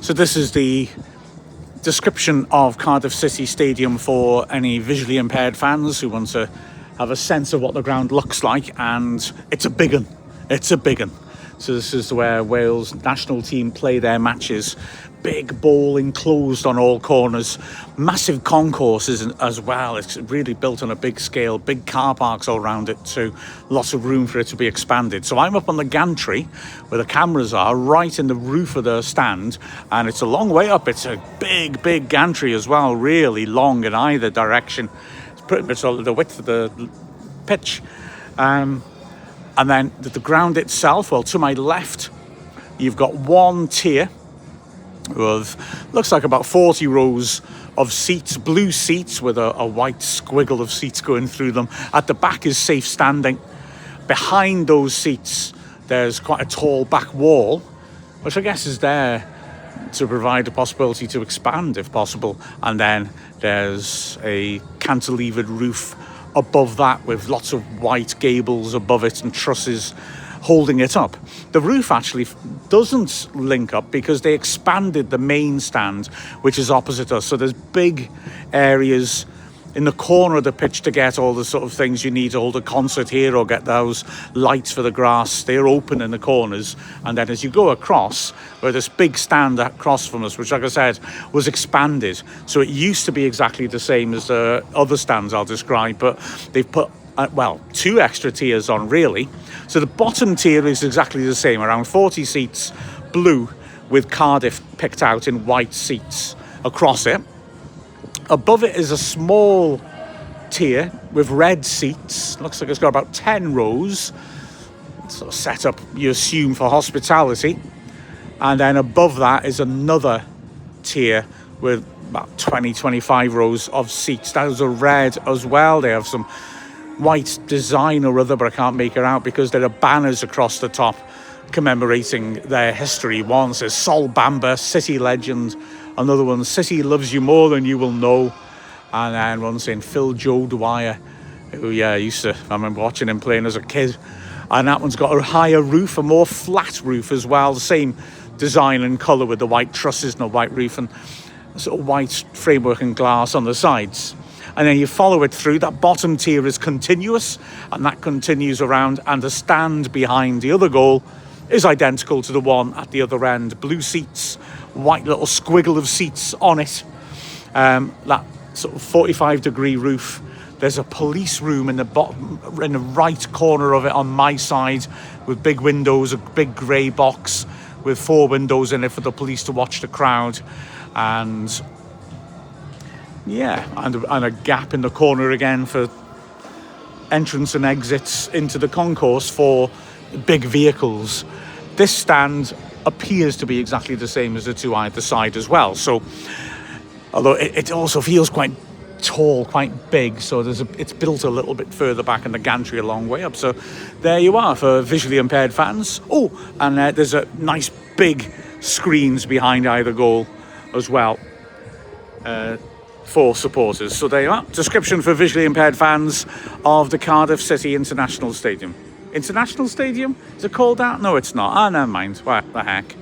So this is the description of Cardiff City Stadium for any visually impaired fans who want to have a sense of what the ground looks like, and it's a big one. It's a big one. So this is where Wales national team play their matches. Big bowl enclosed on all corners, massive concourses as well. It's really built on a big scale, big car parks all around it too, lots of room for it to be expanded. So I'm up on the gantry where the cameras are, right in the roof of the stand, and it's a long way up. It's a big gantry as well, really long in either direction. It's pretty much all the width of the pitch. And then the ground itself, well, to my left, you've got one tier with, looks like about 40 rows of seats, blue seats with a white squiggle of seats going through them. At the back is safe standing. Behind those seats, there's quite a tall back wall, which I guess is there to provide a possibility to expand if possible. And then there's a cantilevered roof above that with lots of white gables above it and trusses holding it up. The roof actually doesn't link up because they expanded the main stand, which is opposite us. So there's big areas in the corner of the pitch to get all the sort of things you need to hold a concert here or get those lights for the grass. They're open in the corners. And then as you go across, where this big stand across from us, which, like I said, was expanded. So it used to be exactly the same as the other stands I'll describe, but they've put two extra tiers on, really. So the bottom tier is exactly the same, around 40 seats, blue, with Cardiff picked out in white seats across it. Above it is a small tier with red seats. Looks like it's got about 10 rows. Sort of set up, you assume, for hospitality. And then above that is another tier with about 20-25 rows of seats. Those are red as well. They have some white design or other, but I can't make it out because there are banners across the top commemorating their history. One says Sol Bamba, City Legend. Another one, City Loves You More Than You Will Know. And then one saying Phil Joe Dwyer, who, I remember watching him playing as a kid. And that one's got a higher roof, a more flat roof as well. The same design and colour with the white trusses and a white roof and sort of white framework and glass on the sides. And then you follow it through. That bottom tier is continuous, and that continues around. And the stand behind the other goal is identical to the one at the other end. Blue seats, white little squiggle of seats on it. That sort of 45-degree roof. There's a police room in the bottom, in the right corner of it on my side, with big windows, a big grey box with 4 windows in it for the police to watch the crowd. And a gap in the corner again for entrance and exits into the concourse for big vehicles. This stand appears to be exactly the same as the two either side as well. So, although it also feels quite tall, quite big, so it's built a little bit further back in the gantry a long way up. So there you are for visually impaired fans. Oh, and there's a nice big screens behind either goal as well. For supporters. So there you are. Description for visually impaired fans of the Cardiff City International Stadium. International Stadium? Is it called that? No, it's not. Never mind. What the heck.